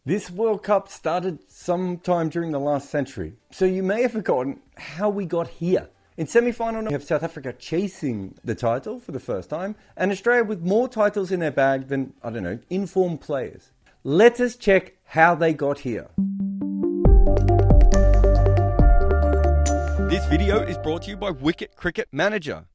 This World Cup started sometime during the last century, so you may have forgotten how we got here. In semi-final, we have South Africa chasing the title for the first time, and Australia with more titles in their bag than, informed players. Let us check how they got here. This video is brought to you by Wicket Cricket Manager.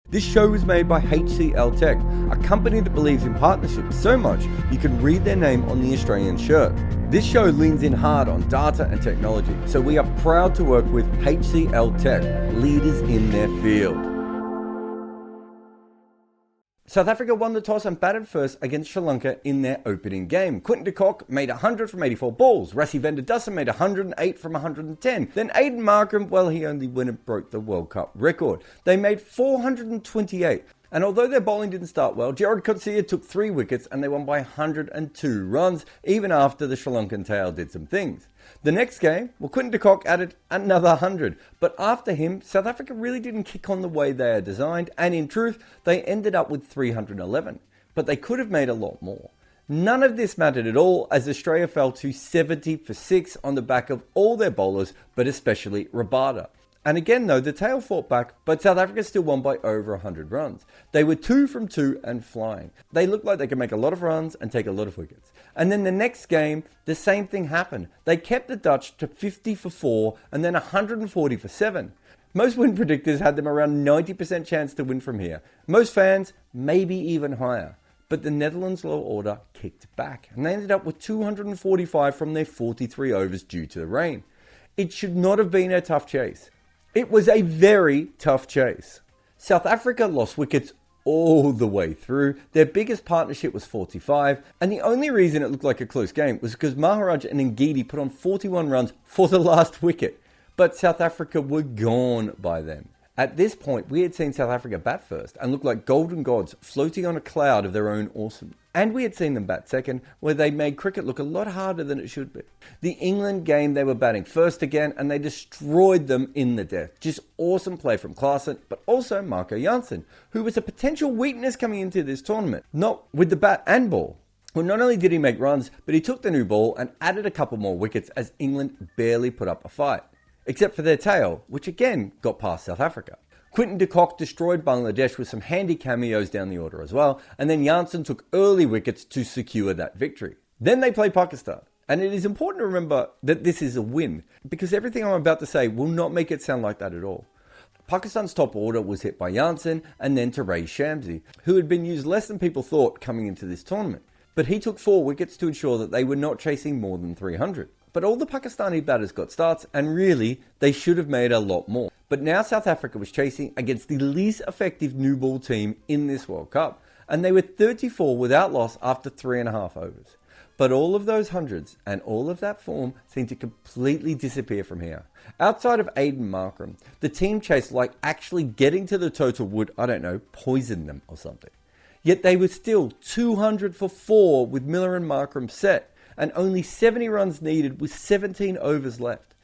This show was made by HCLTech, a company that believes in partnerships so much you can read their name on the Australian shirt. This show leans in hard on data and technology, so we are proud to work with HCLTech, leaders in their field. South Africa won the toss and batted first against Sri Lanka in their opening game. Quinton de Kock made 100 from 84 balls. Rassie van der Dussen made 108 from 110. Then Aiden Markram, well, he only went and broke the World Cup record. They made 428. And although their bowling didn't start well, Jarrod took 3 wickets and they won by 102 runs, even after the Sri Lankan tail did some things. The next game, well, Quinton de Kock added another 100, but after him, South Africa really didn't kick on the way they are designed, and in truth, they ended up with 311. But they could have made a lot more. None of this mattered at all, as Australia fell to 70 for 6 on the back of all their bowlers, but especially Rabada. And again though, the tail fought back, but South Africa still won by over 100 runs. They were 2 from 2 and flying. They looked like they could make a lot of runs and take a lot of wickets. And then the next game, the same thing happened. They kept the Dutch to 50 for 4 and then 140 for 7. Most win predictors had them around 90% chance to win from here. Most fans, maybe even higher. But the Netherlands' low order kicked back and they ended up with 245 from their 43 overs due to the rain. It should not have been a tough chase. It was a very tough chase. South Africa lost wickets all the way through. Their biggest partnership was 45, and the only reason it looked like a close game was because Maharaj and Ngidi put on 41 runs for the last wicket. But South Africa were gone by then. At this point, we had seen South Africa bat first and looked like golden gods floating on a cloud of their own awesome. And we had seen them bat second, where they made cricket look a lot harder than it should be. The England game, they were batting first again, and they destroyed them in the death. Just awesome play from Klaassen, but also Marco Jansen, who was a potential weakness coming into this tournament, not with the bat and ball. Well, not only did he make runs, but he took the new ball and added a couple more wickets as England barely put up a fight. Except for their tail, which again got past South Africa. Quinton de Kock destroyed Bangladesh with some handy cameos down the order as well, and then Jansen took early wickets to secure that victory. Then they played Pakistan, and it is important to remember that this is a win, because everything I'm about to say will not make it sound like that at all. Pakistan's top order was hit by Jansen and then to Ray Shamsi, who had been used less than people thought coming into this tournament. But he took 4 wickets to ensure that they were not chasing more than 300. But all the Pakistani batters got starts, and really, they should have made a lot more. But now South Africa was chasing against the least effective new ball team in this World Cup, and they were 34 without loss after 3.5 overs. But all of those hundreds and all of that form seemed to completely disappear from here. Outside of Aiden Markram, the team chased like actually getting to the total would, poison them or something. Yet they were still 200 for 4 with Miller and Markram set, and only 70 runs needed with 17 overs left.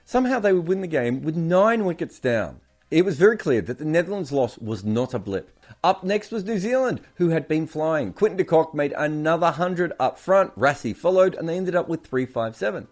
Somehow they would win the game with 9 wickets down. It was very clear that the Netherlands' loss was not a blip. Up next was New Zealand, who had been flying. Quinton de Kock made another 100 up front, Rassie followed, and they ended up with 357.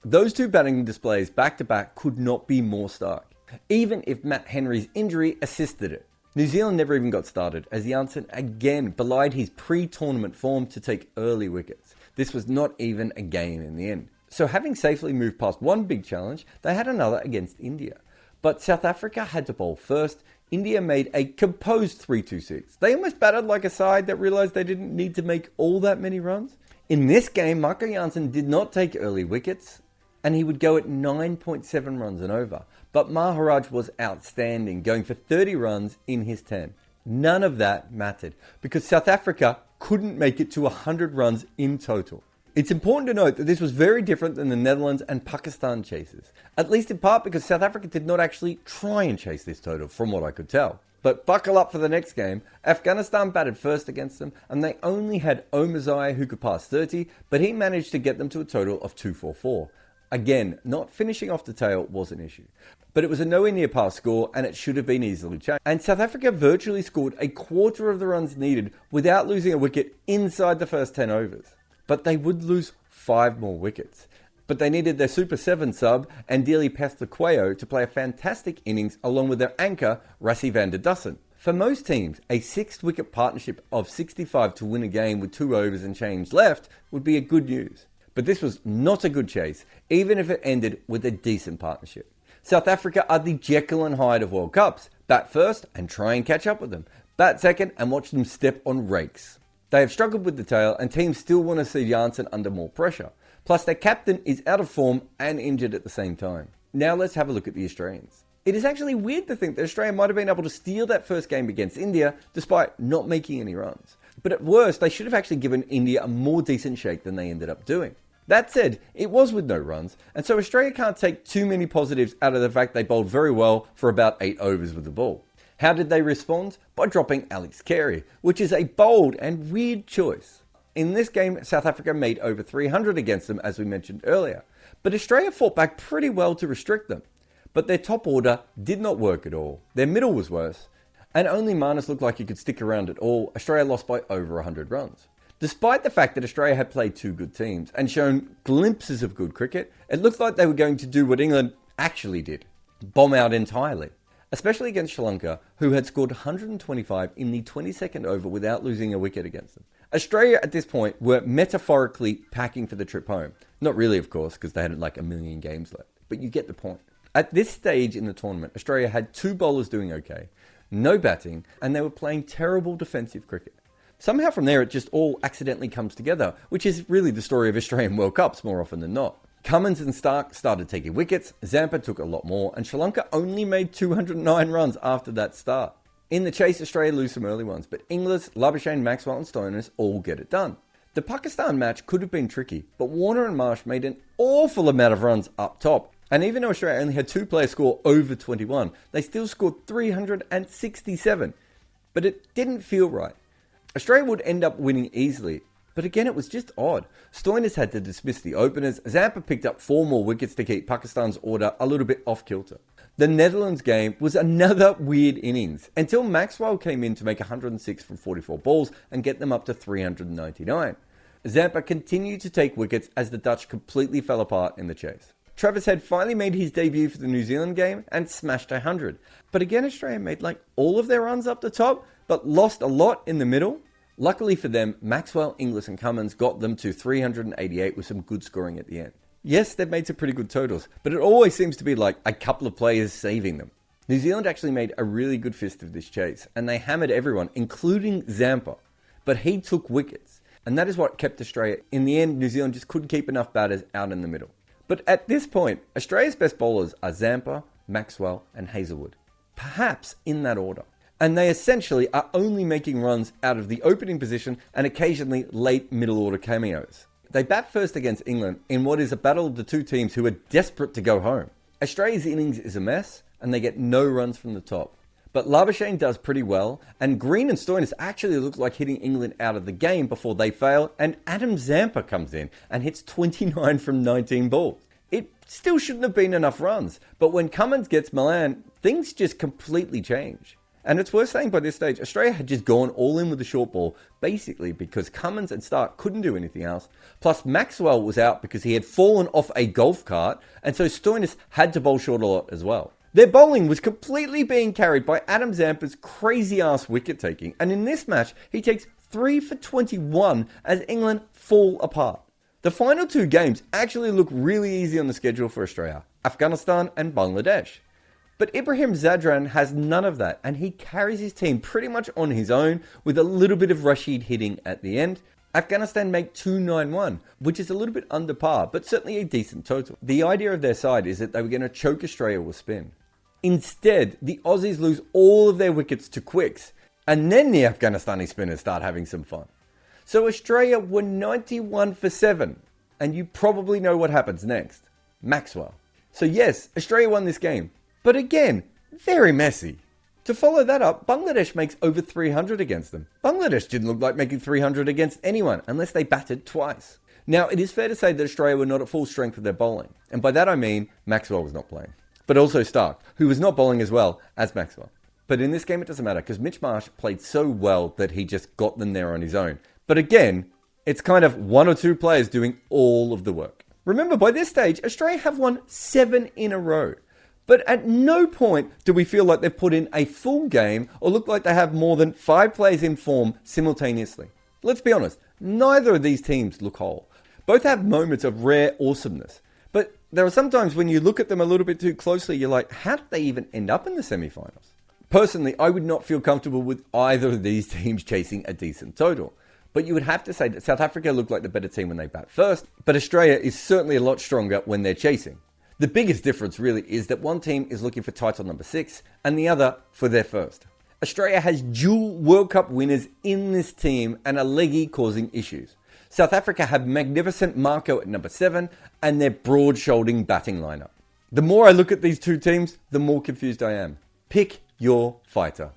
Those 2 batting displays back-to-back could not be more stark, even if Matt Henry's injury assisted it. New Zealand never even got started, as Jansen again belied his pre-tournament form to take early wickets. This was not even a game in the end. So having safely moved past one big challenge, they had another against India. But South Africa had to bowl first. India made a composed 3-2-6. They almost batted like a side that realised they didn't need to make all that many runs. In this game, Marco Jansen did not take early wickets, and he would go at 9.7 runs and over. But Maharaj was outstanding, going for 30 runs in his 10. None of that mattered, because South Africa couldn't make it to 100 runs in total. It's important to note that this was very different than the Netherlands and Pakistan chases, at least in part because South Africa did not actually try and chase this total, from what I could tell. But buckle up for the next game. Afghanistan batted first against them, and they only had Omazai who could pass 30, but he managed to get them to a total of 244. Again, not finishing off the tail was an issue. But it was a nowhere near par score, and it should have been easily changed. And South Africa virtually scored a quarter of the runs needed without losing a wicket inside the first 10 overs. but they would lose 5 more wickets. But they needed their Super 7 sub, Andili Pestlequeo, to play a fantastic innings along with their anchor, Rassie van der Dussen. For most teams, a 6-wicket partnership of 65 to win a game with 2 overs and change left would be a good news. But this was not a good chase, even if it ended with a decent partnership. South Africa are the Jekyll and Hyde of World Cups. Bat first and try and catch up with them. Bat second and watch them step on rakes. They have struggled with the tail and teams still want to see Janssen under more pressure. Plus their captain is out of form and injured at the same time. Now let's have a look at the Australians. It is actually weird to think that Australia might have been able to steal that first game against India despite not making any runs. But at worst, they should have actually given India a more decent shake than they ended up doing. That said, it was with no runs, and so Australia can't take too many positives out of the fact they bowled very well for about 8 overs with the ball. How did they respond? By dropping Alex Carey, which is a bold and weird choice. In this game, South Africa made over 300 against them, as we mentioned earlier, but Australia fought back pretty well to restrict them. But their top order did not work at all. Their middle was worse, and only Marnus looked like he could stick around at all. Australia lost by over 100 runs. Despite the fact that Australia had played 2 good teams and shown glimpses of good cricket, it looked like they were going to do what England actually did, bomb out entirely. Especially against Sri Lanka, who had scored 125 in the 22nd over without losing a wicket against them. Australia at this point were metaphorically packing for the trip home. Not really, of course, because they had like a million games left, but you get the point. At this stage in the tournament, Australia had 2 bowlers doing okay, no batting, and they were playing terrible defensive cricket. Somehow from there, it just all accidentally comes together, which is really the story of Australian World Cups more often than not. Cummins and Stark started taking wickets, Zampa took a lot more, and Sri Lanka only made 209 runs after that start. In the chase, Australia lose some early ones, but Inglis, Labuschagne, Maxwell and Stoinis all get it done. The Pakistan match could have been tricky, but Warner and Marsh made an awful amount of runs up top. And even though Australia only had 2 players score over 21, they still scored 367. But it didn't feel right. Australia would end up winning easily, but again it was just odd. Stoinis had to dismiss the openers, Zampa picked up 4 more wickets to keep Pakistan's order a little bit off kilter. The Netherlands game was another weird innings, until Maxwell came in to make 106 from 44 balls and get them up to 399. Zampa continued to take wickets as the Dutch completely fell apart in the chase. Travis Head finally made his debut for the New Zealand game and smashed 100. But again, Australia made like all of their runs up the top, but lost a lot in the middle. Luckily for them, Maxwell, Inglis and Cummins got them to 388 with some good scoring at the end. Yes, they've made some pretty good totals, but it always seems to be like a couple of players saving them. New Zealand actually made a really good fist of this chase, and they hammered everyone, including Zampa. But he took wickets, and that is what kept Australia. In the end, New Zealand just couldn't keep enough batters out in the middle. But at this point, Australia's best bowlers are Zampa, Maxwell and Hazlewood. Perhaps in that order. And they essentially are only making runs out of the opening position and occasionally late middle order cameos. They bat first against England in what is a battle of the 2 teams who are desperate to go home. Australia's innings is a mess and they get no runs from the top. But Labuschagne does pretty well, and Green and Stoinis actually look like hitting England out of the game before they fail, and Adam Zampa comes in and hits 29 from 19 balls. It still shouldn't have been enough runs, but when Cummins gets Milan, things just completely change. And it's worth saying by this stage, Australia had just gone all in with the short ball, basically because Cummins and Stark couldn't do anything else. Plus Maxwell was out because he had fallen off a golf cart, and so Stoinis had to bowl short a lot as well. Their bowling was completely being carried by Adam Zampa's crazy-ass wicket-taking, and in this match, he takes 3 for 21 as England fall apart. The final 2 games actually look really easy on the schedule for Australia, Afghanistan and Bangladesh. But Ibrahim Zadran has none of that, and he carries his team pretty much on his own with a little bit of Rashid hitting at the end. Afghanistan make 291, which is a little bit under par, but certainly a decent total. The idea of their side is that they were going to choke Australia with spin. Instead, the Aussies lose all of their wickets to quicks, and then the Afghanistani spinners start having some fun. So Australia were 91 for 7, and you probably know what happens next. Maxwell. So yes, Australia won this game, but again, very messy. To follow that up, Bangladesh makes over 300 against them. Bangladesh didn't look like making 300 against anyone, unless they batted twice. Now, it is fair to say that Australia were not at full strength with their bowling, and by that I mean Maxwell was not playing. But also Stark, who was not bowling as well as Maxwell. But in this game it doesn't matter, because Mitch Marsh played so well that he just got them there on his own. But again, It's kind of one or two players doing all of the work. Remember, by this stage, Australia have won 7 in a row. But at no point do we feel like they've put in a full game or look like they have more than 5 players in form simultaneously. Let's be honest, neither of these teams look whole. Both have moments of rare awesomeness. But there are some times when you look at them a little bit too closely, you're like, how did they even end up in the semi-finals? Personally, I would not feel comfortable with either of these teams chasing a decent total. But you would have to say that South Africa looked like the better team when they bat first, but Australia is certainly a lot stronger when they're chasing. The biggest difference really is that one team is looking for title number 6 and the other for their first. Australia has dual World Cup winners in this team and a leggy causing issues. South Africa have magnificent Marco at number 7 and their broad-shouldering batting lineup. The more I look at these two teams, the more confused I am. Pick your fighter.